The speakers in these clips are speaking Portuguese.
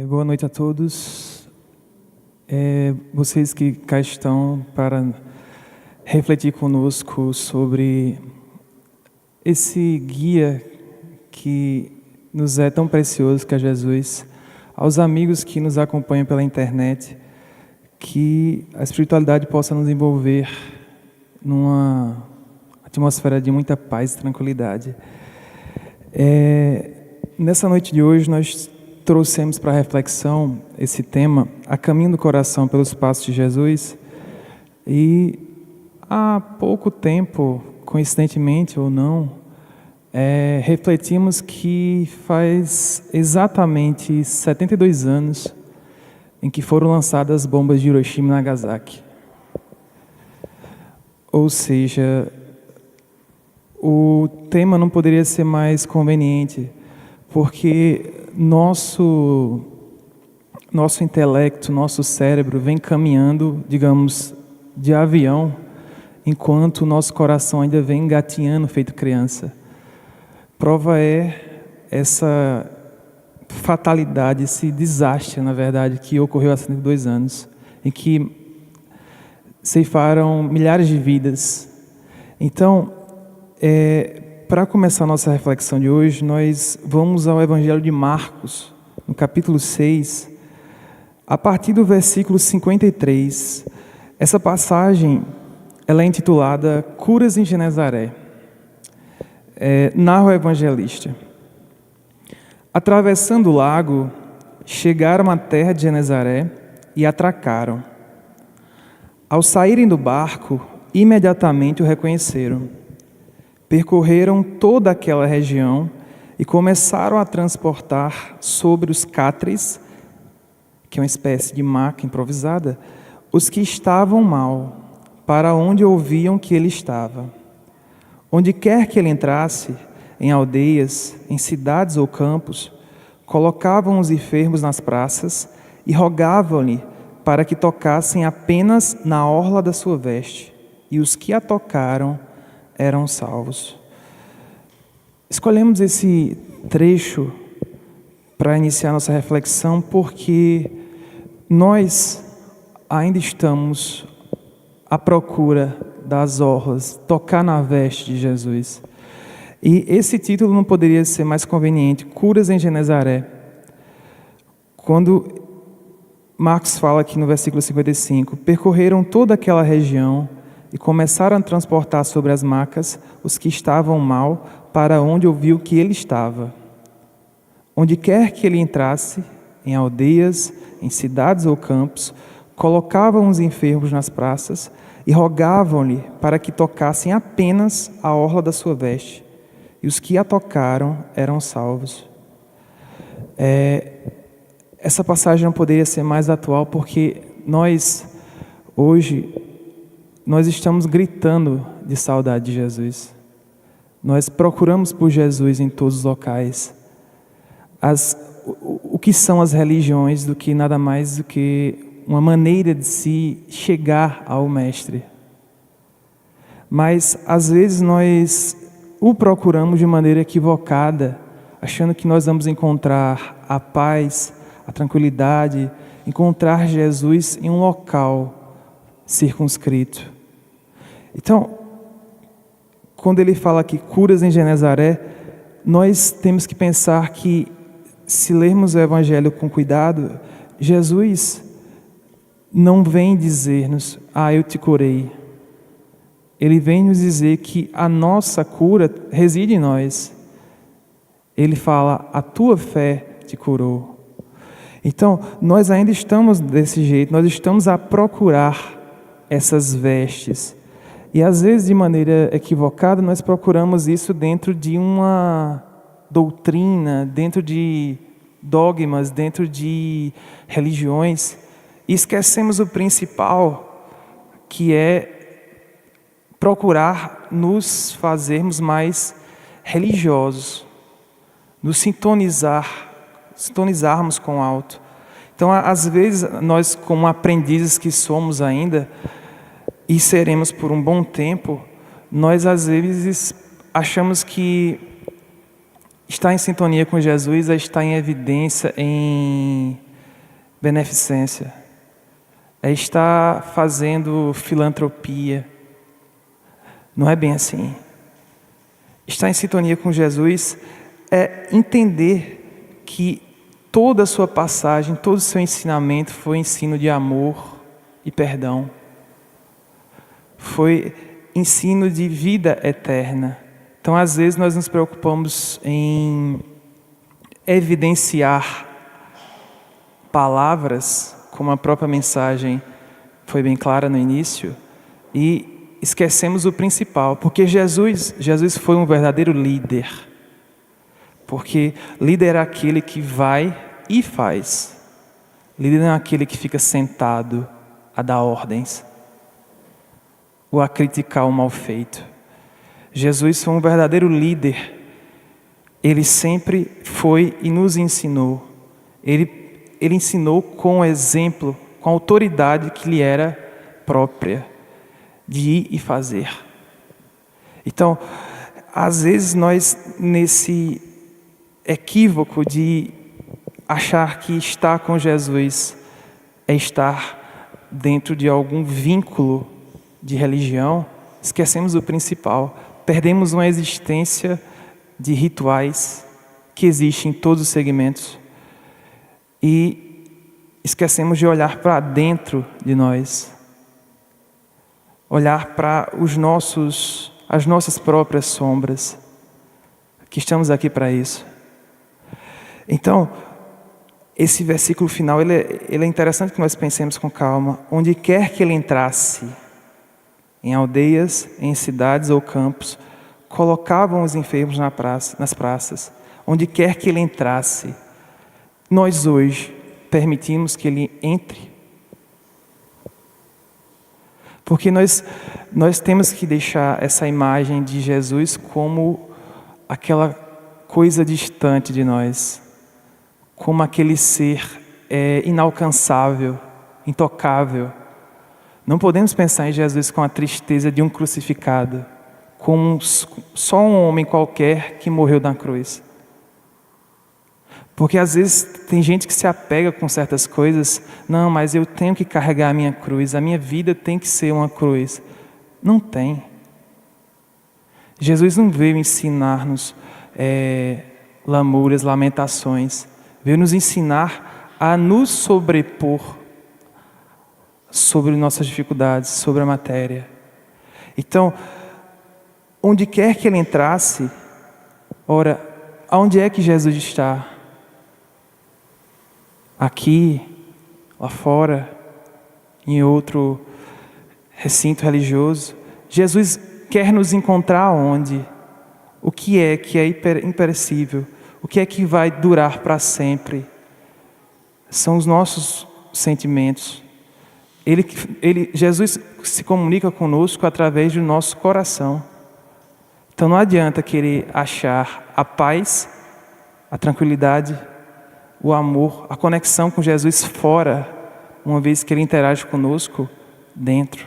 Boa noite a todos. Vocês que cá estão para refletir conosco sobre esse guia que nos é tão precioso, que é Jesus, aos amigos que nos acompanham pela internet, que a espiritualidade possa nos envolver numa atmosfera de muita paz e tranquilidade. Nessa noite de hoje nós trouxemos para reflexão esse tema, A Caminho do Coração pelos Passos de Jesus, e há pouco tempo, coincidentemente ou não, refletimos que faz exatamente 72 anos em que foram lançadas as bombas de Hiroshima e Nagasaki. Ou seja, o tema não poderia ser mais conveniente, porque nosso intelecto, nosso cérebro vem caminhando, digamos, de avião, enquanto o nosso coração ainda vem engatinhando feito criança. Prova é essa fatalidade, esse desastre, na verdade, que ocorreu há 72 anos, em que ceifaram milhares de vidas. Então, para começar a nossa reflexão de hoje, nós vamos ao Evangelho de Marcos, no capítulo 6, a partir do versículo 53. Essa passagem ela é intitulada Curas em Genezaré. Narra o evangelista. Atravessando o lago, chegaram à terra de Genezaré e atracaram. Ao saírem do barco, imediatamente o reconheceram. Percorreram toda aquela região e começaram a transportar sobre os cátares, que é uma espécie de maca improvisada, os que estavam mal, para onde ouviam que ele estava. Onde quer que ele entrasse, em aldeias, em cidades ou campos, colocavam os enfermos nas praças e rogavam-lhe para que tocassem apenas na orla da sua veste, e os que a tocaram eram salvos. Escolhemos esse trecho para iniciar nossa reflexão porque nós ainda estamos à procura das orlas, tocar na veste de Jesus. E esse título não poderia ser mais conveniente, Curas em Genezaré. Quando Marcos fala aqui no versículo 55, percorreram toda aquela região e começaram a transportar sobre as macas os que estavam mal para onde ouviu que ele estava. Onde quer que ele entrasse, em aldeias, em cidades ou campos, colocavam os enfermos nas praças e rogavam-lhe para que tocassem apenas a orla da sua veste. E os que a tocaram eram salvos. Essa passagem não poderia ser mais atual porque nós, hoje, nós estamos gritando de saudade de Jesus. Nós procuramos por Jesus em todos os locais. O que são as religiões do que nada mais do que uma maneira de se chegar ao Mestre. Mas, às vezes, nós o procuramos de maneira equivocada, achando que nós vamos encontrar a paz, a tranquilidade, encontrar Jesus em um local circunscrito. Então, quando ele fala aqui curas em Genezaré, nós temos que pensar que, se lermos o Evangelho com cuidado, Jesus não vem dizer-nos, eu te curei. Ele vem nos dizer que a nossa cura reside em nós. Ele fala, a tua fé te curou. Então, nós ainda estamos desse jeito, nós estamos a procurar essas vestes. E às vezes, de maneira equivocada, nós procuramos isso dentro de uma doutrina, dentro de dogmas, dentro de religiões. E esquecemos o principal, que é procurar nos fazermos mais religiosos, nos sintonizarmos com o alto. Então, às vezes, nós, como aprendizes que somos ainda, e seremos por um bom tempo, nós às vezes achamos que Estar em sintonia com Jesus é estar em evidência, em beneficência. É estar fazendo filantropia. Não é bem assim. Estar em sintonia com Jesus é entender que toda a sua passagem, todo o seu ensinamento foi ensino de amor e perdão. Foi ensino de vida eterna. Então, às vezes, nós nos preocupamos em evidenciar palavras, como a própria mensagem foi bem clara no início, e esquecemos o principal, porque Jesus foi um verdadeiro líder. Porque líder é aquele que vai e faz. Líder não é aquele que fica sentado a dar ordens ou a criticar o mal feito. Jesus foi um verdadeiro líder. Ele sempre foi e nos ensinou. Ele ensinou com exemplo, com a autoridade que lhe era própria, de ir e fazer. Então, às vezes nós, nesse equívoco de achar que estar com Jesus é estar dentro de algum vínculo de religião, esquecemos o principal. Perdemos uma existência de rituais que existe em todos os segmentos e esquecemos de olhar para dentro de nós, olhar para as nossas próprias sombras, que estamos aqui para isso. Então, esse versículo final, ele é interessante que nós pensemos com calma. Onde quer que ele entrasse, em aldeias, em cidades ou campos, colocavam os enfermos nas praças. Onde quer que ele entrasse, nós hoje permitimos que ele entre. Porque nós temos que deixar essa imagem de Jesus como aquela coisa distante de nós, como aquele ser inalcançável, intocável. Não podemos pensar em Jesus com a tristeza de um crucificado, como só um homem qualquer que morreu na cruz. Porque às vezes tem gente que se apega com certas coisas. Não, mas eu tenho que carregar a minha cruz, a minha vida tem que ser uma cruz. Não tem. Jesus não veio ensinar-nos lamúrias, lamentações. Veio nos ensinar a nos sobrepor sobre nossas dificuldades, sobre a matéria. Então, onde quer que ele entrasse, ora, aonde é que Jesus está? Aqui, lá fora, em outro recinto religioso. Jesus quer nos encontrar onde? O que é imperecível? O que é que vai durar para sempre? São os nossos sentimentos. Jesus se comunica conosco através do nosso coração. Então não adianta querer achar a paz, a tranquilidade, o amor, a conexão com Jesus fora, uma vez que ele interage conosco dentro.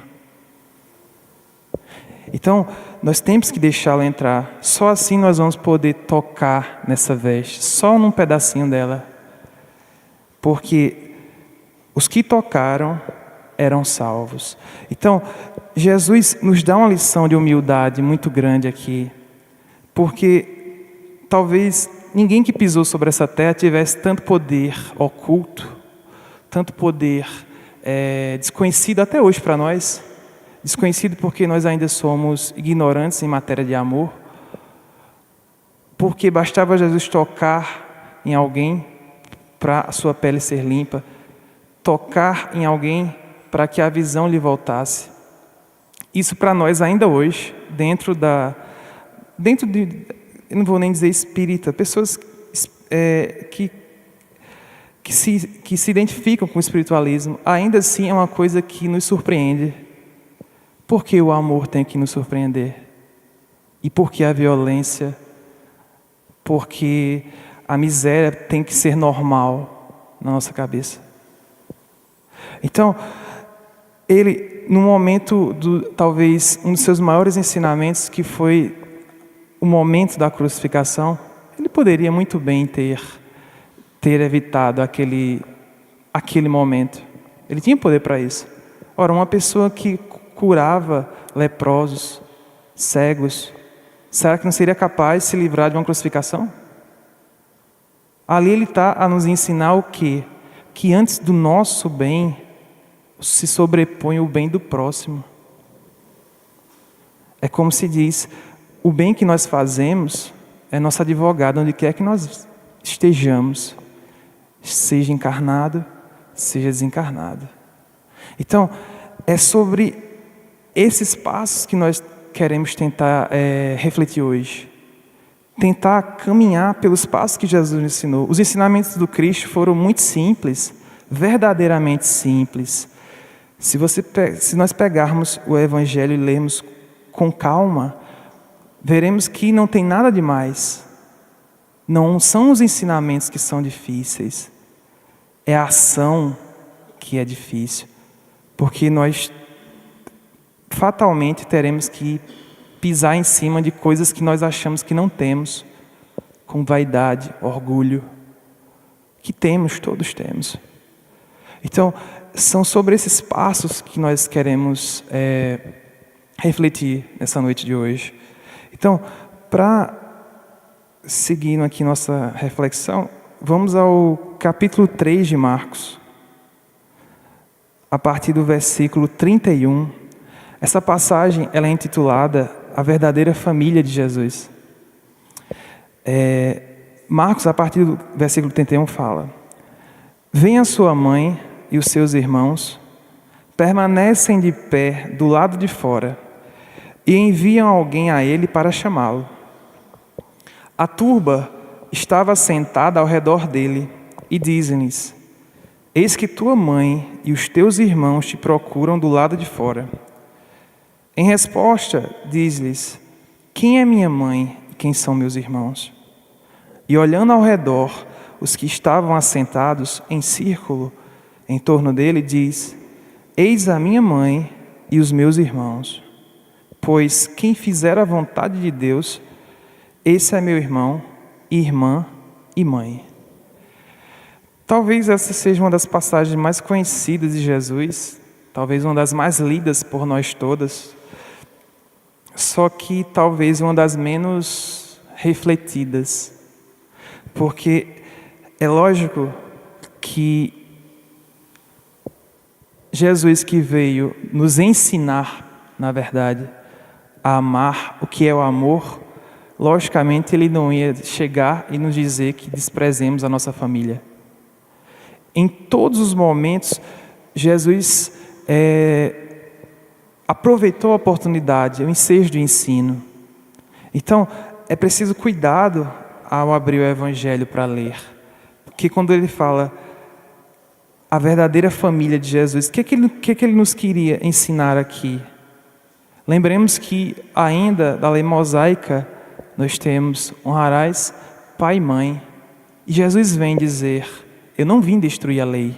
Então, nós temos que deixá-lo entrar. Só assim nós vamos poder tocar nessa veste, só num pedacinho dela. Porque os que tocaram eram salvos. Então, Jesus nos dá uma lição de humildade muito grande aqui. Porque talvez ninguém que pisou sobre essa terra tivesse tanto poder oculto, tanto poder desconhecido até hoje para nós. Desconhecido porque nós ainda somos ignorantes em matéria de amor. Porque bastava Jesus tocar em alguém para a sua pele ser limpa. Tocar em alguém para que a visão lhe voltasse. Isso para nós ainda hoje, dentro de, eu não vou nem dizer espírita, pessoas que se identificam com o espiritualismo, ainda assim é uma coisa que nos surpreende. Por que o amor tem que nos surpreender? E por que a violência? Porque a miséria tem que ser normal na nossa cabeça. Então, ele, no momento, talvez um dos seus maiores ensinamentos, que foi o momento da crucificação, ele poderia muito bem ter evitado aquele momento. Ele tinha poder para isso. Ora, uma pessoa que curava leprosos, cegos, será que não seria capaz de se livrar de uma crucificação? Ali ele está a nos ensinar o quê? Que antes do nosso bem se sobrepõe o bem do próximo. É como se diz, o bem que nós fazemos é nosso advogado onde quer que nós estejamos, seja encarnado, seja desencarnado. Então, é sobre esses passos que nós queremos tentar refletir hoje. Tentar caminhar pelos passos que Jesus nos ensinou. Os ensinamentos do Cristo foram muito simples, verdadeiramente simples. Se nós pegarmos o Evangelho e lermos com calma, veremos que não tem nada demais. Não são os ensinamentos que são difíceis, é a ação que é difícil, porque nós fatalmente teremos que pisar em cima de coisas que nós achamos que não temos, com vaidade, orgulho, que temos, todos temos. Então, são sobre esses passos que nós queremos refletir nessa noite de hoje. Então, para seguindo aqui nossa reflexão, vamos ao capítulo 3 de Marcos, a partir do versículo 31. Essa passagem ela é intitulada A Verdadeira Família de Jesus. Marcos, a partir do versículo 31, fala: Venha sua mãe e os seus irmãos, permanecem de pé do lado de fora, e enviam alguém a ele para chamá-lo. A turba estava sentada ao redor dele, e dizem-lhes: Eis que tua mãe e os teus irmãos te procuram do lado de fora. Em resposta, diz-lhes: Quem é minha mãe e quem são meus irmãos? E olhando ao redor, os que estavam assentados em círculo em torno dele, diz: Eis a minha mãe e os meus irmãos. Pois quem fizer a vontade de Deus, esse é meu irmão, irmã e mãe. Talvez essa seja uma das passagens mais conhecidas de Jesus, talvez uma das mais lidas por nós todas, só que talvez uma das menos refletidas, porque é lógico que Jesus, que veio nos ensinar, na verdade, a amar o que é o amor, logicamente ele não ia chegar e nos dizer que desprezemos a nossa família. Em todos os momentos, Jesus aproveitou a oportunidade, o ensejo do ensino. Então, é preciso cuidado ao abrir o Evangelho para ler. Porque quando ele fala a verdadeira família de Jesus, o que ele nos queria ensinar aqui? Lembremos que ainda da lei mosaica nós temos: honrarás pai e mãe. E Jesus vem dizer: eu não vim destruir a lei.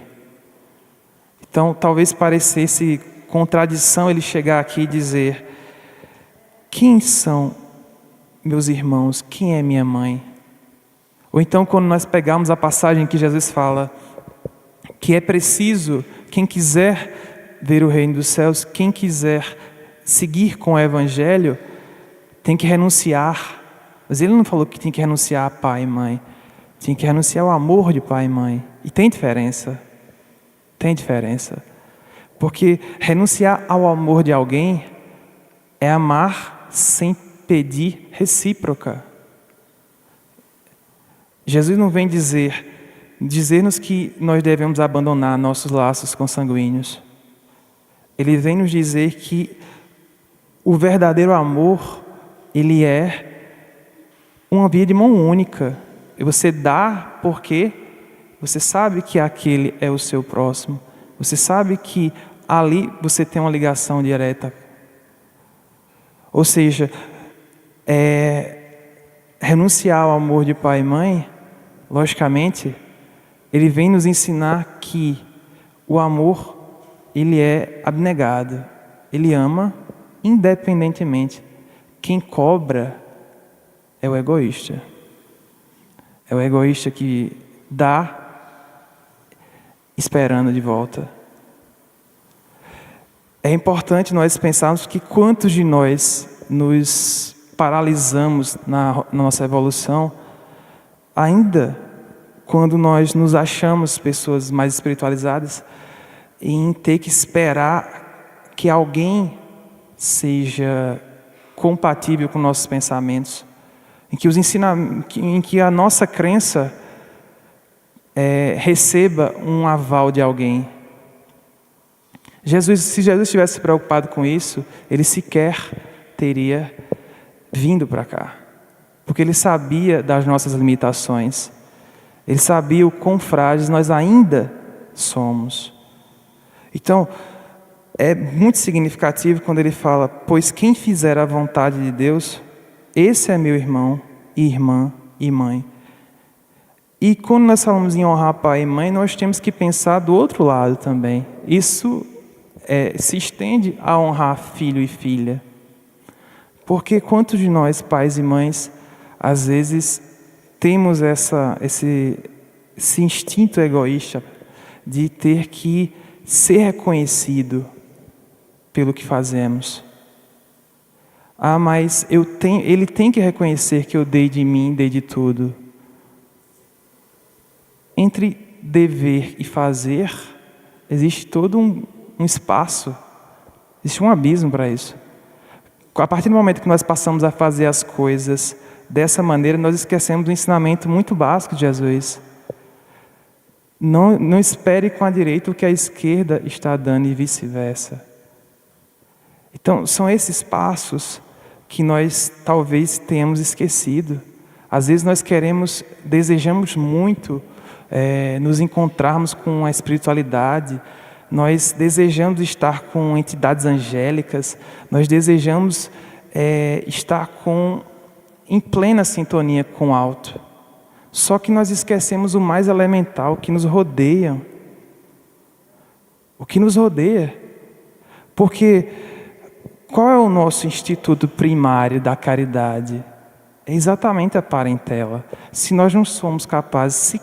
Então talvez parecesse contradição ele chegar aqui e dizer: quem são meus irmãos? Quem é minha mãe? Ou então quando nós pegamos a passagem que Jesus fala que é preciso, quem quiser ver o reino dos céus, quem quiser seguir com o Evangelho, tem que renunciar. Mas ele não falou que tem que renunciar a pai e mãe. Tem que renunciar ao amor de pai e mãe. E tem diferença. Tem diferença. Porque renunciar ao amor de alguém é amar sem pedir recíproca. Jesus não vem dizer-nos que nós devemos abandonar nossos laços consanguíneos. Ele vem nos dizer que o verdadeiro amor, ele é uma via de mão única. E você dá porque você sabe que aquele é o seu próximo. Você sabe que ali você tem uma ligação direta. Ou seja, renunciar ao amor de pai e mãe, logicamente, ele vem nos ensinar que o amor, ele é abnegado. Ele ama independentemente. Quem cobra é o egoísta. É o egoísta que dá esperando de volta. É importante nós pensarmos que quantos de nós nos paralisamos na nossa evolução, ainda quando nós nos achamos pessoas mais espiritualizadas, em ter que esperar que alguém seja compatível com nossos pensamentos, em que a nossa crença receba um aval de alguém. Se Jesus tivesse se preocupado com isso, ele sequer teria vindo para cá, porque ele sabia das nossas limitações, ele sabia o quão frágeis nós ainda somos. Então, é muito significativo quando ele fala: pois quem fizer a vontade de Deus, esse é meu irmão, irmã e mãe. E quando nós falamos em honrar pai e mãe, nós temos que pensar do outro lado também. Isso se estende a honrar filho e filha. Porque quantos de nós, pais e mães, às vezes temos esse instinto egoísta de ter que ser reconhecido pelo que fazemos. Mas ele tem que reconhecer que eu dei de mim, dei de tudo. Entre dever e fazer, existe todo um espaço, existe um abismo para isso. A partir do momento que nós passamos a fazer as coisas dessa maneira, nós esquecemos do ensinamento muito básico de Jesus. Não espere com a direita o que a esquerda está dando e vice-versa. Então, são esses passos que nós talvez tenhamos esquecido. Às vezes nós desejamos muito nos encontrarmos com a espiritualidade, nós desejamos estar com entidades angélicas, nós desejamos estar em plena sintonia com o alto. Só que nós esquecemos o mais elemental, que nos rodeia. O que nos rodeia. Porque qual é o nosso instituto primário da caridade? É exatamente a parentela. Se nós não somos capazes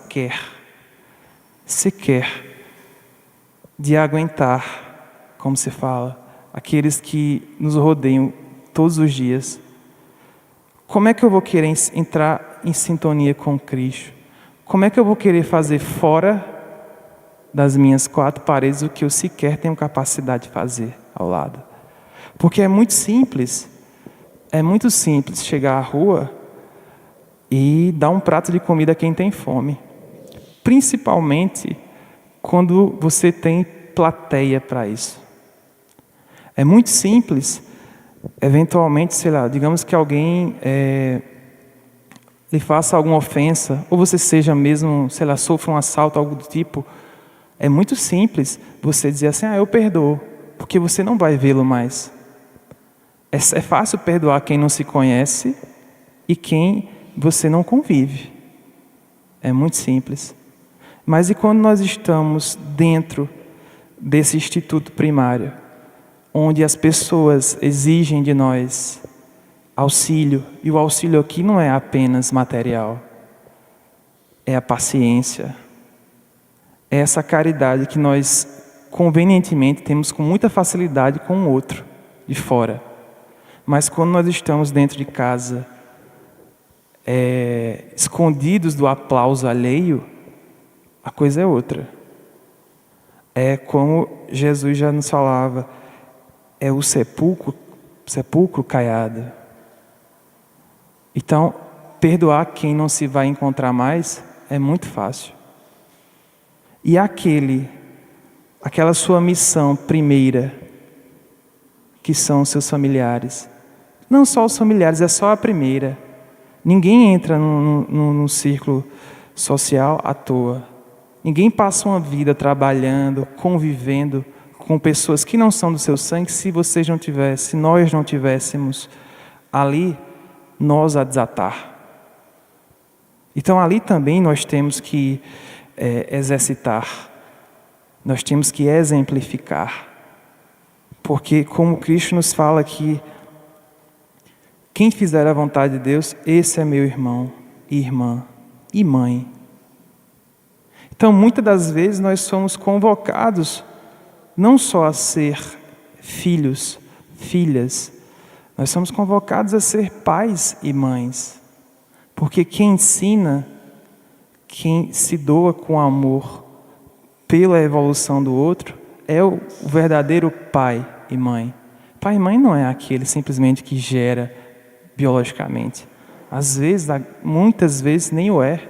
sequer de aguentar, como se fala, aqueles que nos rodeiam todos os dias, como é que eu vou querer entrar em sintonia com Cristo? Como é que eu vou querer fazer fora das minhas quatro paredes o que eu sequer tenho capacidade de fazer ao lado? Porque é muito simples chegar à rua e dar um prato de comida a quem tem fome. Principalmente quando você tem plateia para isso. É muito simples, eventualmente, digamos que alguém lhe faça alguma ofensa, ou você seja mesmo, sofra um assalto, algo do tipo. É muito simples você dizer assim: eu perdoo, porque você não vai vê-lo mais. É fácil perdoar quem não se conhece e quem você não convive. É muito simples. Mas e quando nós estamos dentro desse instituto primário, onde as pessoas exigem de nós auxílio, e o auxílio aqui não é apenas material, é a paciência, é essa caridade que nós convenientemente temos com muita facilidade com o outro de fora. Mas quando nós estamos dentro de casa, escondidos do aplauso alheio, a coisa é outra. É como Jesus já nos falava, é o sepulcro caiado. Então, perdoar quem não se vai encontrar mais é muito fácil. E aquela sua missão primeira, que são os seus familiares. Não só os familiares, é só a primeira. Ninguém entra num círculo social à toa. Ninguém passa uma vida trabalhando, convivendo com pessoas que não são do seu sangue, se nós não tivéssemos ali, nós a desatar. Então ali também nós temos que exercitar, nós temos que exemplificar. Porque como Cristo nos fala aqui, quem fizer a vontade de Deus, esse é meu irmão e irmã. e mãe. Então, muitas das vezes, nós somos convocados não só a ser filhos, filhas, nós somos convocados a ser pais e mães. Porque quem ensina, quem se doa com amor pela evolução do outro, é o verdadeiro pai e mãe. Pai e mãe não é aquele simplesmente que gera biologicamente. Às vezes, muitas vezes nem o é.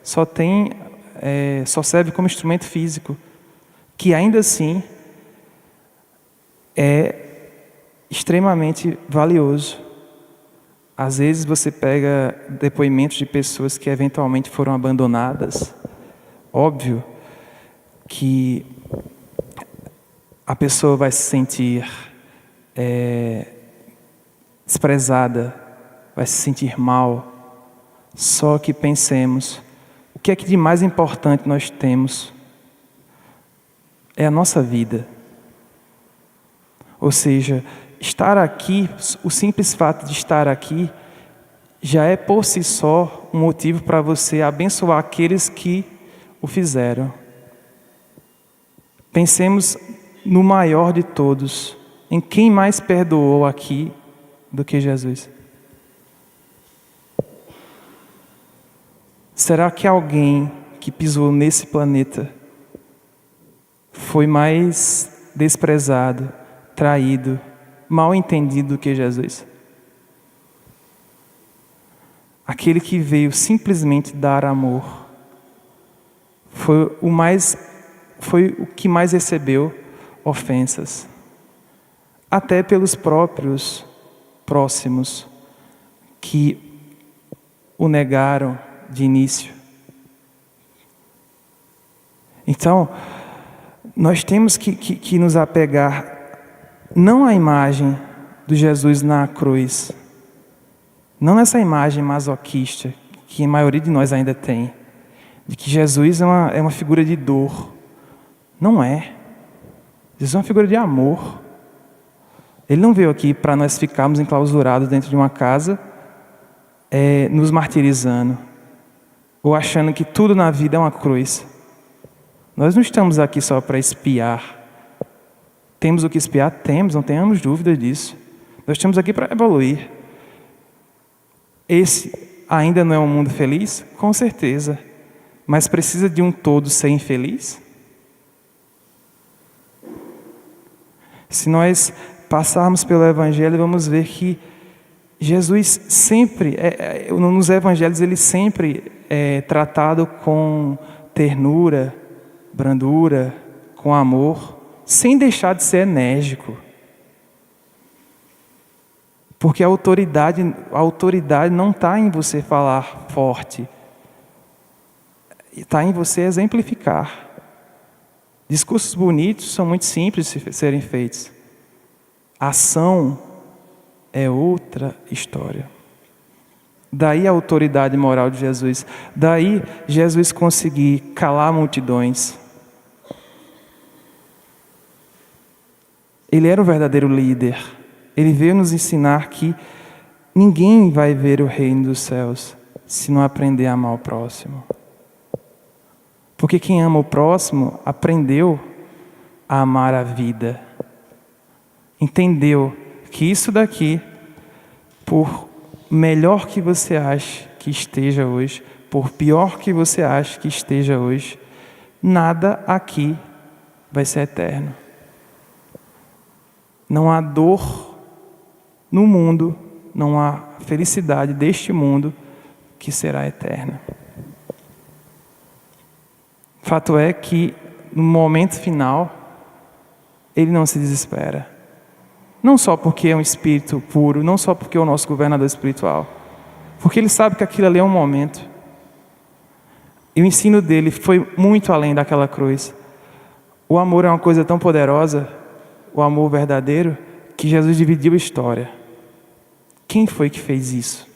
Só serve como instrumento físico, que ainda assim é extremamente valioso. Às vezes você pega depoimentos de pessoas que eventualmente foram abandonadas. Óbvio que a pessoa vai se sentir desprezada, vai se sentir mal. Só que pensemos, o que é que de mais importante nós temos? É a nossa vida. Ou seja, estar aqui, o simples fato de estar aqui, já é por si só um motivo para você abençoar aqueles que o fizeram. Pensemos no maior de todos, em quem mais perdoou aqui do que Jesus. Será que alguém que pisou nesse planeta foi mais desprezado, traído, mal entendido do que Jesus? Aquele que veio simplesmente dar amor foi o que mais recebeu ofensas, até pelos próprios próximos que o negaram de início. Então, nós temos que nos apegar não à imagem do Jesus na cruz, não nessa imagem masoquista que a maioria de nós ainda tem, de que Jesus é uma figura de dor. Não é. Jesus é uma figura de amor. Ele não veio aqui para nós ficarmos enclausurados dentro de uma casa, nos martirizando, ou achando que tudo na vida é uma cruz. Nós não estamos aqui só para espiar. Temos o que espiar? Temos, não tenhamos dúvida disso. Nós estamos aqui para evoluir. Esse ainda não é um mundo feliz? Com certeza. Mas precisa de um todo ser infeliz? Se nós passarmos pelo Evangelho, vamos ver que Jesus sempre, nos Evangelhos, ele sempre é tratado com ternura, brandura, com amor, sem deixar de ser enérgico. Porque a autoridade não está em você falar forte, está em você exemplificar. Discursos bonitos são muito simples de serem feitos. A ação é outra história. Daí a autoridade moral de Jesus. Daí Jesus conseguir calar multidões. Ele era o verdadeiro líder. Ele veio nos ensinar que ninguém vai ver o reino dos céus se não aprender a amar o próximo. Porque quem ama o próximo aprendeu a amar a vida. Entendeu que isso daqui, por melhor que você ache que esteja hoje, por pior que você ache que esteja hoje, nada aqui vai ser eterno. Não há dor no mundo, não há felicidade deste mundo que será eterna. Fato é que, no momento final, ele não se desespera. Não só porque é um espírito puro, não só porque é o nosso governador espiritual, porque ele sabe que aquilo ali é um momento. E o ensino dele foi muito além daquela cruz. O amor é uma coisa tão poderosa, o amor verdadeiro, que Jesus dividiu a história. Quem foi que fez isso?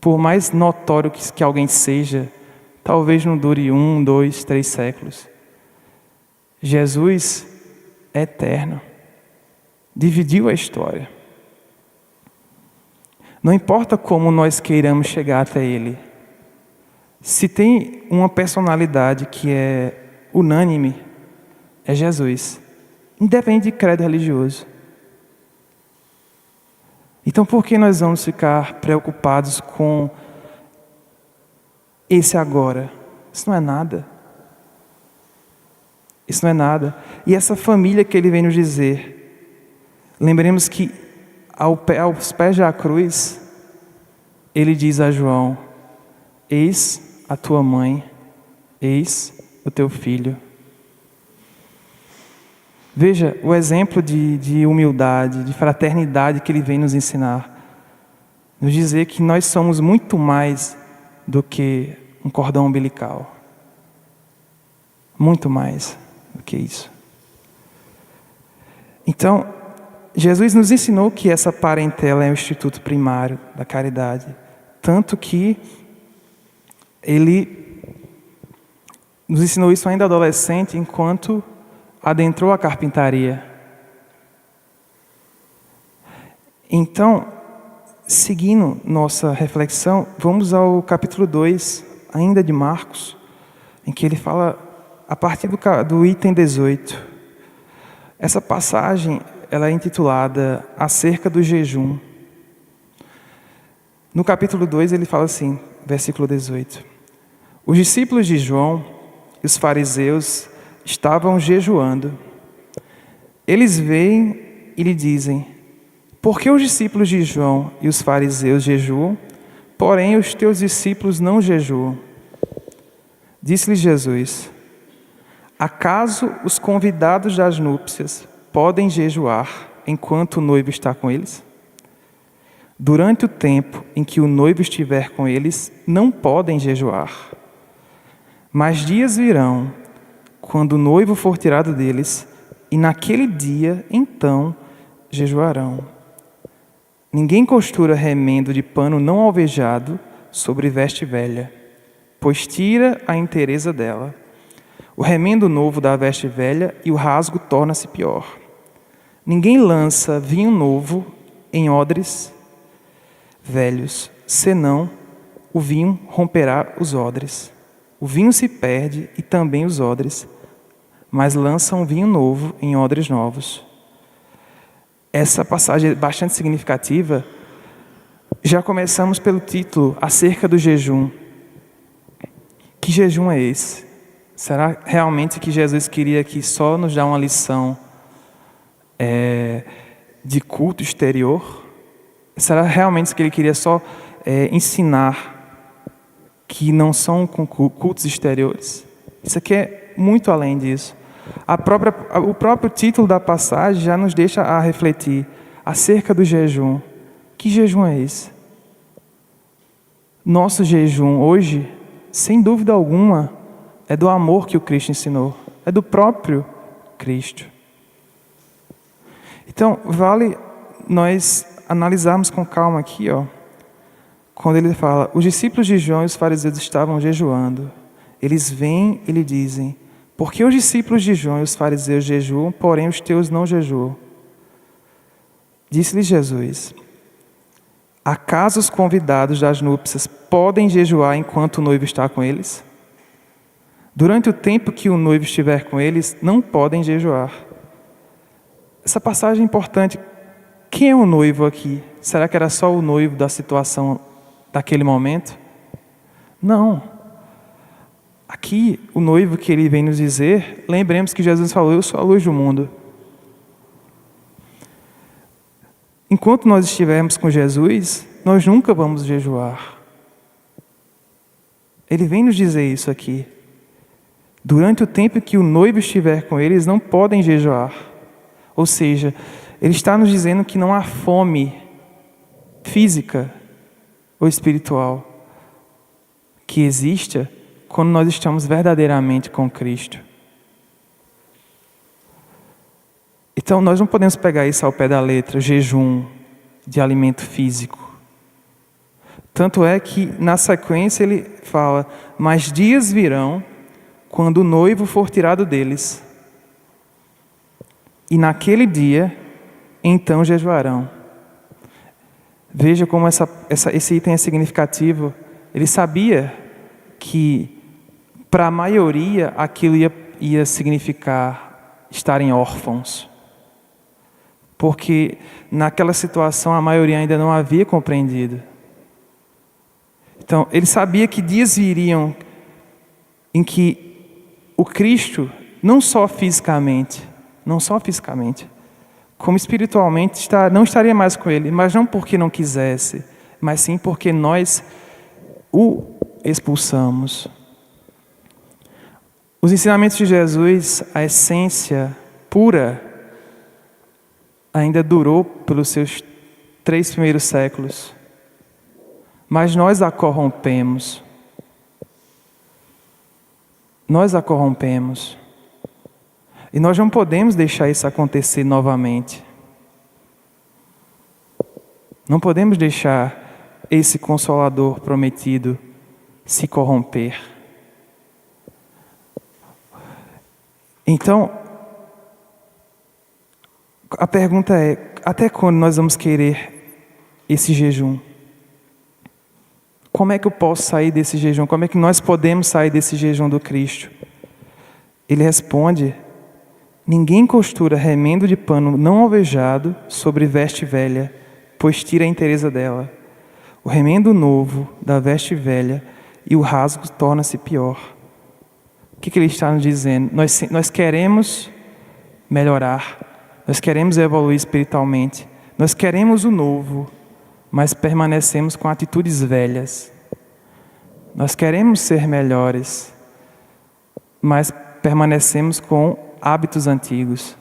Por mais notório que alguém seja, talvez não dure 1, 2, 3 séculos. Jesus é eterno. Dividiu a história. Não importa como nós queiramos chegar até Ele. Se tem uma personalidade que é unânime, é Jesus, independente de credo religioso. Então, por que nós vamos ficar preocupados com esse agora? Isso não é nada. Isso não é nada. E essa família que ele vem nos dizer, lembremos que aos pés da cruz, ele diz a João: eis a tua mãe, eis o teu filho. Veja o exemplo de humildade, de fraternidade que ele vem nos ensinar. Nos dizer que nós somos muito mais do que um cordão umbilical. Muito mais do que isso. Então, Jesus nos ensinou que essa parentela é o instituto primário da caridade. Tanto que ele nos ensinou isso ainda adolescente, enquanto adentrou a carpintaria. Então, seguindo nossa reflexão, vamos ao capítulo 2, ainda de Marcos, em que ele fala a partir do item 18. Essa passagem ela é intitulada Acerca do Jejum. No capítulo 2 ele fala assim, versículo 18: os discípulos de João e os fariseus estavam jejuando. Eles veem e lhe dizem: por que os discípulos de João e os fariseus jejuam, porém os teus discípulos não jejuam? Disse-lhes Jesus: acaso os convidados das núpcias podem jejuar enquanto o noivo está com eles? Durante o tempo em que o noivo estiver com eles, não podem jejuar. Mas dias virão, quando o noivo for tirado deles, e naquele dia, então, jejuarão. Ninguém costura remendo de pano não alvejado sobre veste velha, pois tira a inteireza dela. O remendo novo da veste velha e o rasgo torna-se pior. Ninguém lança vinho novo em odres velhos, senão o vinho romperá os odres. O vinho se perde e também os odres, mas lançam vinho novo em odres novos. Essa passagem é bastante significativa. Já começamos pelo título, acerca do jejum. Que jejum é esse? Será realmente que Jesus queria aqui só nos dar uma lição de culto exterior? Será realmente que ele queria só ensinar que não são com cultos exteriores? Isso aqui é muito além disso. O próprio título da passagem já nos deixa a refletir acerca do jejum. Que jejum é esse? Nosso jejum hoje, sem dúvida alguma, é do amor que o Cristo ensinou. É do próprio Cristo. Então, vale nós analisarmos com calma aqui, quando ele fala: os discípulos de João e os fariseus estavam jejuando. Eles vêm e lhe dizem: por que os discípulos de João e os fariseus jejuam, porém os teus não jejuam? Disse-lhe Jesus: acaso os convidados das núpcias podem jejuar enquanto o noivo está com eles? Durante o tempo que o noivo estiver com eles, não podem jejuar. Essa passagem é importante. Quem é o noivo aqui? Será que era só o noivo da situação daquele momento? Não. Aqui, o noivo que ele vem nos dizer, lembremos que Jesus falou: eu sou a luz do mundo. Enquanto nós estivermos com Jesus, nós nunca vamos jejuar. Ele vem nos dizer isso aqui. Durante o tempo que o noivo estiver com eles, não podem jejuar. Ou seja, ele está nos dizendo que não há fome física ou espiritual que exista quando nós estamos verdadeiramente com Cristo. Então, nós não podemos pegar isso ao pé da letra, jejum de alimento físico. Tanto é que, na sequência, ele fala: mas dias virão quando o noivo for tirado deles, e naquele dia, então jejuarão. Veja como esse item é significativo. Ele sabia que para a maioria aquilo ia significar estarem órfãos. Porque naquela situação a maioria ainda não havia compreendido. Então, ele sabia que dias viriam em que o Cristo, não só fisicamente, como espiritualmente, não estaria mais com ele, mas não porque não quisesse, mas sim porque nós o expulsamos. Os ensinamentos de Jesus, a essência pura, ainda durou pelos seus 3 primeiros séculos. Mas nós a corrompemos. Nós a corrompemos. E nós não podemos deixar isso acontecer novamente. Não podemos deixar esse Consolador prometido se corromper. Então, a pergunta é: até quando nós vamos querer esse jejum? Como é que eu posso sair desse jejum? Como é que nós podemos sair desse jejum do Cristo? Ele responde: ninguém costura remendo de pano não alvejado sobre veste velha, pois tira a inteireza dela. O remendo novo da veste velha e o rasgo torna-se pior. O que ele está nos dizendo? Nós queremos melhorar, nós queremos evoluir espiritualmente, nós queremos o novo, mas permanecemos com atitudes velhas. Nós queremos ser melhores, mas permanecemos com hábitos antigos.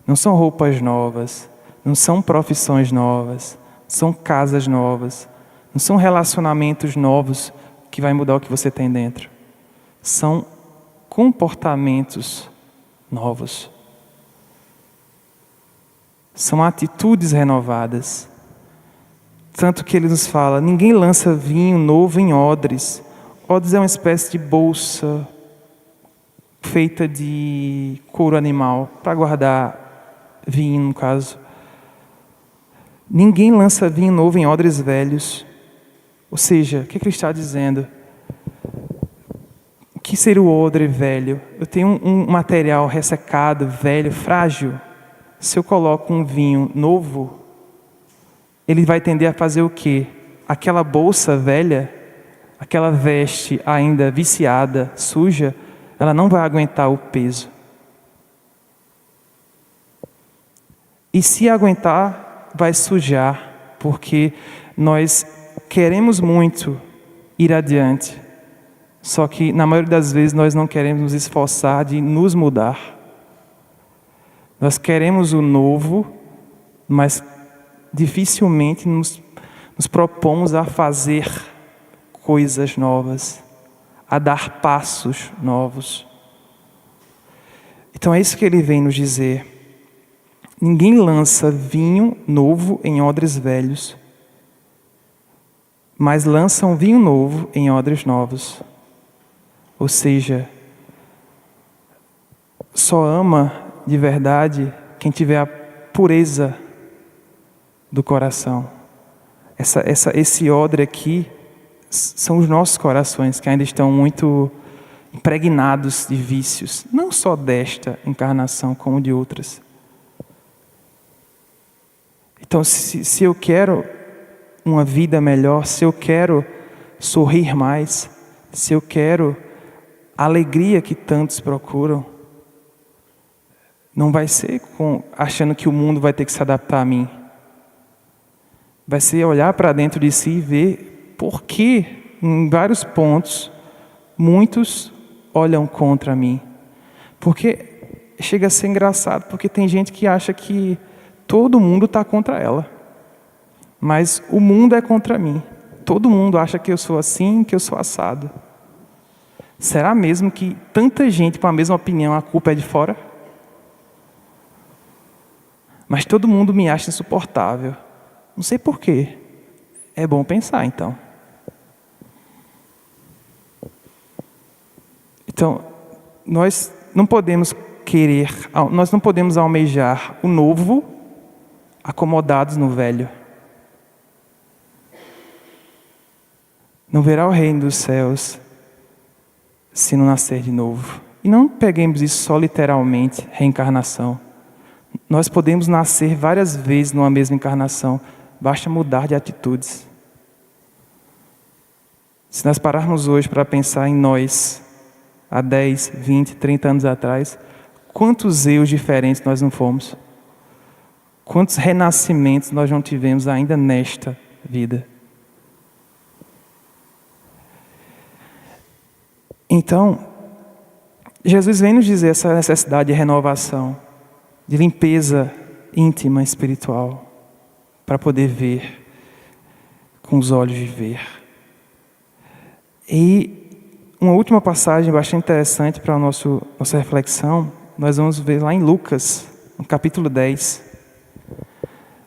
Não são roupas novas, não são profissões novas, são casas novas, não são relacionamentos novos que vai mudar o que você tem dentro. São comportamentos novos. São atitudes renovadas. Tanto que ele nos fala: ninguém lança vinho novo em odres. Odres é uma espécie de bolsa feita de couro animal, para guardar vinho, no caso. Ninguém lança vinho novo em odres velhos. Ou seja, o que ele está dizendo? O que seria o odre velho? Eu tenho um material ressecado, velho, frágil. Se eu coloco um vinho novo, ele vai tender a fazer o quê? Aquela bolsa velha, aquela veste ainda viciada, suja, ela não vai aguentar o peso. E se aguentar, vai sujar, porque nós queremos muito ir adiante, só que na maioria das vezes nós não queremos nos esforçar de nos mudar. Nós queremos o novo, mas dificilmente nos propomos a fazer coisas novas, a dar passos novos. Então é isso que ele vem nos dizer. Ninguém lança vinho novo em odres velhos, mas lança um vinho novo em odres novos. Ou seja, só ama de verdade quem tiver a pureza do coração. Esse odre aqui são os nossos corações que ainda estão muito impregnados de vícios, não só desta encarnação, como de outras. Então, se eu quero uma vida melhor, se eu quero sorrir mais, se eu quero a alegria que tantos procuram, não vai ser achando que o mundo vai ter que se adaptar a mim. Vai ser olhar para dentro de si e ver por que, em vários pontos, muitos olham contra mim. Porque chega a ser engraçado, porque tem gente que acha que todo mundo está contra ela. Mas o mundo é contra mim. Todo mundo acha que eu sou assim, que eu sou assado. Será mesmo que tanta gente com a mesma opinião, a culpa é de fora? Mas todo mundo me acha insuportável. Não sei porquê. É bom pensar, então. Então, nós não podemos almejar o novo acomodados no velho. Não verá o reino dos céus se não nascer de novo. E não peguemos isso só literalmente, reencarnação. Nós podemos nascer várias vezes numa mesma encarnação, basta mudar de atitudes. Se nós pararmos hoje para pensar em nós, há 10, 20, 30 anos atrás, quantos eus diferentes nós não fomos? Quantos renascimentos nós não tivemos ainda nesta vida? Então, Jesus vem nos dizer essa necessidade de renovação, de limpeza íntima, espiritual, para poder ver com os olhos de ver. E uma última passagem bastante interessante para a nossa reflexão, nós vamos ver lá em Lucas, no capítulo 10.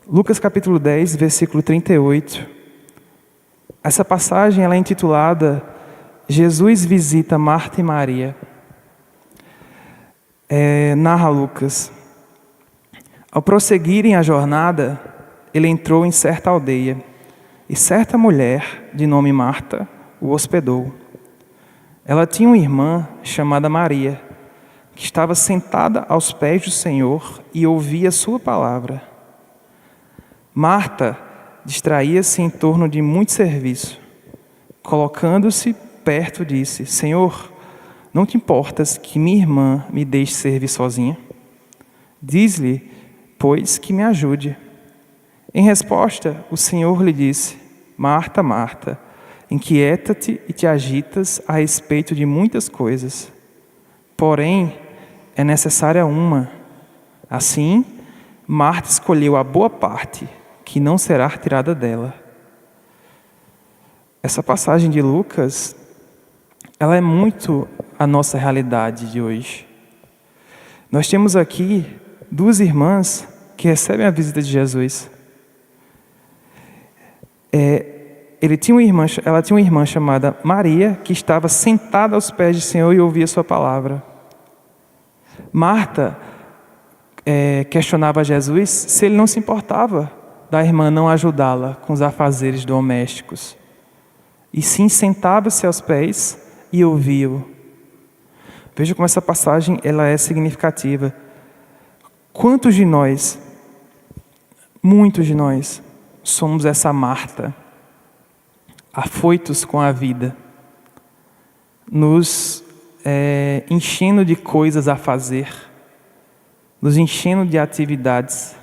Lucas capítulo 10, versículo 38. Essa passagem ela é intitulada Jesus visita Marta e Maria. Narra Lucas. Ao prosseguirem a jornada, ele entrou em certa aldeia, e certa mulher, de nome Marta, o hospedou. Ela tinha uma irmã chamada Maria, que estava sentada aos pés do Senhor e ouvia sua palavra. Marta distraía-se em torno de muito serviço. Colocando-se perto, disse: Senhor, não te importas que minha irmã me deixe servir sozinha? Diz-lhe, pois, que me ajude. Em resposta, o Senhor lhe disse: Marta, Marta, inquieta-te e te agitas a respeito de muitas coisas. Porém, é necessária uma. Assim, Marta escolheu a boa parte, que não será tirada dela. Essa passagem de Lucas, ela é muito a nossa realidade de hoje. Nós temos aqui duas irmãs que recebem a visita de Jesus. Ela tinha uma irmã chamada Maria, que estava sentada aos pés do Senhor e ouvia sua palavra. Marta questionava Jesus se ele não se importava da irmã não ajudá-la com os afazeres domésticos. E sim, sentava-se aos pés e ouvia-o. Veja como essa passagem ela é significativa. Quantos de nós, muitos de nós, somos essa Marta, afoitos com a vida, nos enchendo de coisas a fazer, nos enchendo de atividades.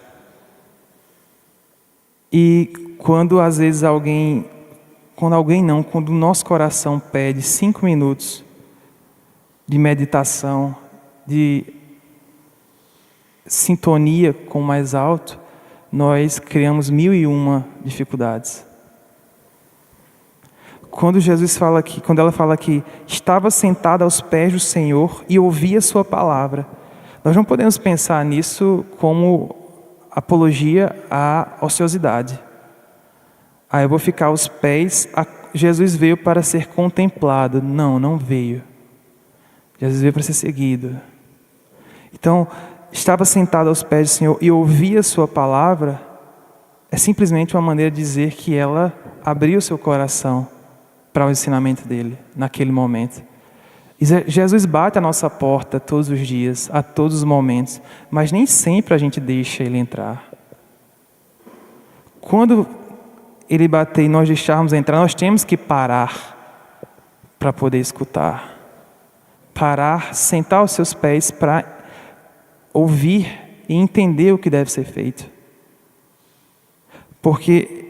E quando às vezes quando o nosso coração pede 5 minutos de meditação, de sintonia com o mais alto, nós criamos 1001 dificuldades. Quando ela fala que estava sentada aos pés do Senhor e ouvia sua palavra, nós não podemos pensar nisso como apologia à ociosidade. Eu vou ficar aos pés. Jesus veio para ser contemplado. Não veio. Jesus veio para ser seguido. Então, estava sentado aos pés do Senhor e ouvia sua palavra, é simplesmente uma maneira de dizer que ela abriu seu coração para o ensinamento dele, naquele momento. E Jesus bate a nossa porta todos os dias, a todos os momentos, mas nem sempre a gente deixa ele entrar. Quando ele bater e nós deixarmos entrar, nós temos que parar para poder escutar. Parar, sentar aos seus pés para ouvir e entender o que deve ser feito. Porque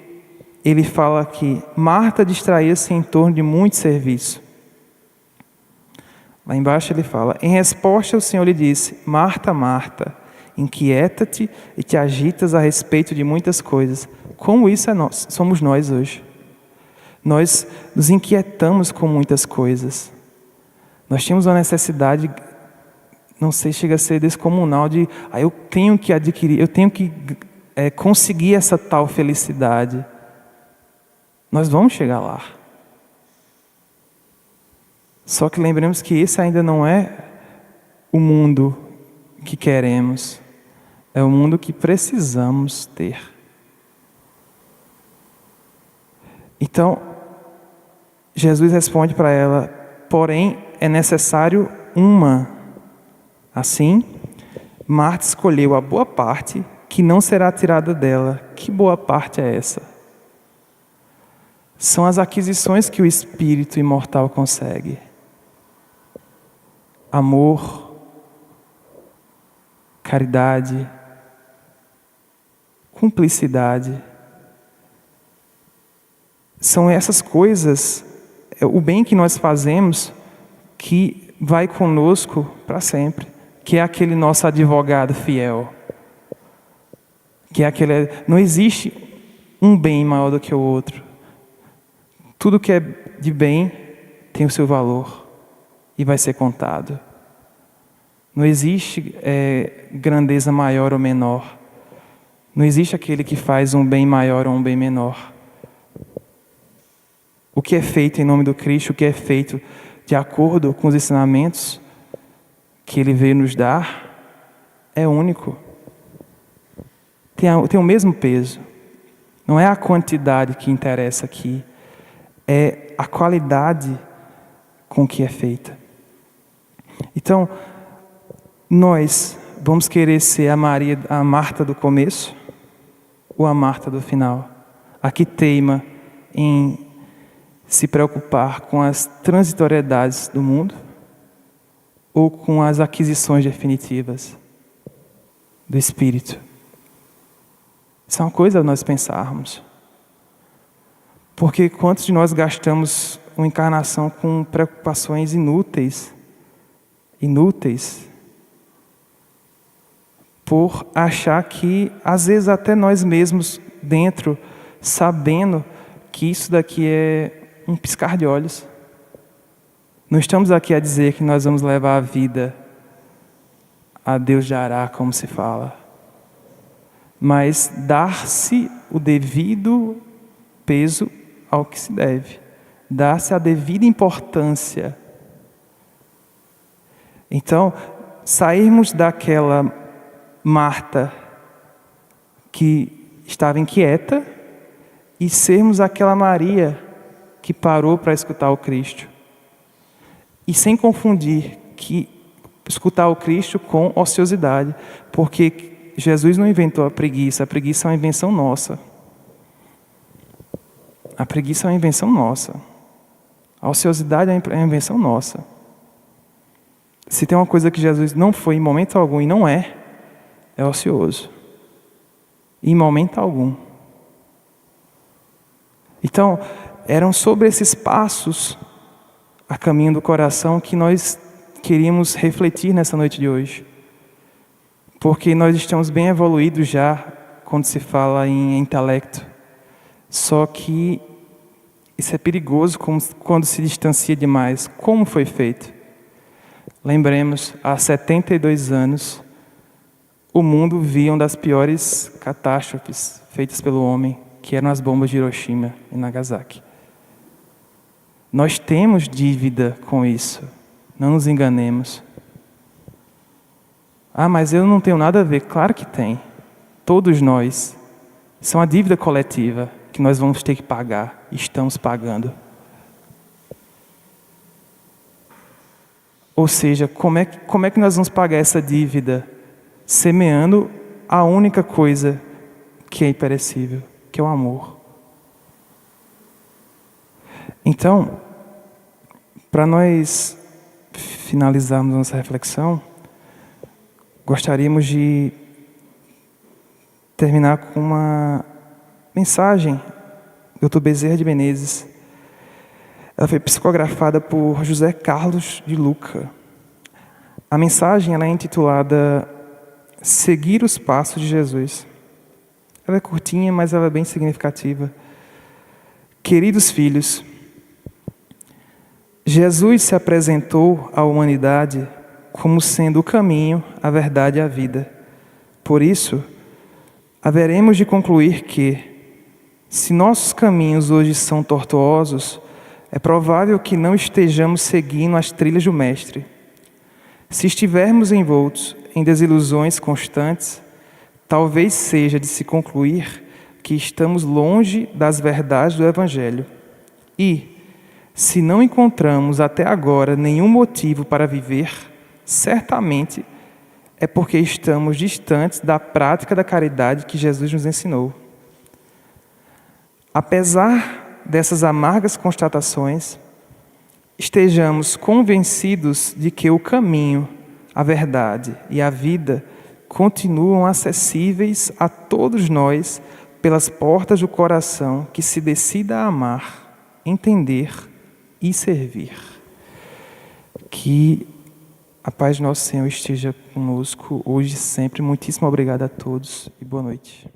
ele fala que Marta distraía-se em torno de muito serviço. Lá embaixo ele fala: em resposta o Senhor lhe disse: Marta, Marta, inquieta-te e te agitas a respeito de muitas coisas. Como isso somos nós hoje. Nós nos inquietamos com muitas coisas. Nós temos uma necessidade, não sei, chega a ser descomunal de eu tenho que adquirir, eu tenho que conseguir essa tal felicidade. Nós vamos chegar lá. Só que lembremos que esse ainda não é o mundo que queremos. É o mundo que precisamos ter. Então, Jesus responde para ela: porém, é necessário uma. Assim, Marta escolheu a boa parte que não será tirada dela. Que boa parte é essa? São as aquisições que o espírito imortal consegue. Amor, caridade, cumplicidade. São essas coisas, o bem que nós fazemos, que vai conosco para sempre. Que é aquele nosso advogado fiel. Que é aquele... Não existe um bem maior do que o outro. Tudo que é de bem tem o seu valor e vai ser contado. Não existe grandeza maior ou menor. Não existe aquele que faz um bem maior ou um bem menor. O que é feito em nome do Cristo, o que é feito de acordo com os ensinamentos que Ele veio nos dar, é único. Tem o mesmo peso. Não é a quantidade que interessa aqui, é a qualidade com que é feita. Então, nós vamos querer ser a Marta do começo ou a Marta do final? A que teima em se preocupar com as transitoriedades do mundo ou com as aquisições definitivas do Espírito? Isso é uma coisa a nós pensarmos. Porque quantos de nós gastamos uma encarnação com preocupações inúteis, por achar que, às vezes até nós mesmos dentro, sabendo que isso daqui é um piscar de olhos. Não estamos aqui a dizer que nós vamos levar a vida a Deus dará, como se fala. Mas dar-se o devido peso ao que se deve. Dar-se a devida importância. Então, sairmos daquela Marta que estava inquieta e sermos aquela Maria que parou para escutar o Cristo. E sem confundir que escutar o Cristo com ociosidade, porque Jesus não inventou a preguiça é uma invenção nossa. A preguiça é uma invenção nossa. A ociosidade é uma invenção nossa. Se tem uma coisa que Jesus não foi em momento algum e não é ocioso. Em momento algum. Então, eram sobre esses passos a caminho do coração que nós queríamos refletir nessa noite de hoje. Porque nós estamos bem evoluídos já quando se fala em intelecto. Só que isso é perigoso quando se distancia demais. Como foi feito? Lembremos, há 72 anos, o mundo via uma das piores catástrofes feitas pelo homem, que eram as bombas de Hiroshima e Nagasaki. Nós temos dívida com isso. Não nos enganemos. Ah, mas eu não tenho nada a ver. Claro que tem. Todos nós. Isso é uma dívida coletiva que nós vamos ter que pagar. Estamos pagando. Ou seja, como é que nós vamos pagar essa dívida? Semeando a única coisa que é imperecível, que é o amor. Então, para nós finalizarmos nossa reflexão, gostaríamos de terminar com uma mensagem do Dr. Bezerra de Menezes. Ela foi psicografada por José Carlos de Luca. A mensagem ela é intitulada Seguir os Passos de Jesus. Ela é curtinha, mas ela é bem significativa. Queridos filhos, Jesus se apresentou à humanidade como sendo o caminho, a verdade e a vida. Por isso, haveremos de concluir que, se nossos caminhos hoje são tortuosos, é provável que não estejamos seguindo as trilhas do Mestre. Se estivermos envoltos em desilusões constantes, talvez seja de se concluir que estamos longe das verdades do Evangelho. E, Se não encontramos até agora nenhum motivo para viver, certamente é porque estamos distantes da prática da caridade que Jesus nos ensinou. Apesar dessas amargas constatações, estejamos convencidos de que o caminho, a verdade e a vida continuam acessíveis a todos nós pelas portas do coração que se decida a amar, entender e servir. Que a paz de nosso Senhor esteja conosco hoje e sempre. Muitíssimo obrigado a todos e boa noite.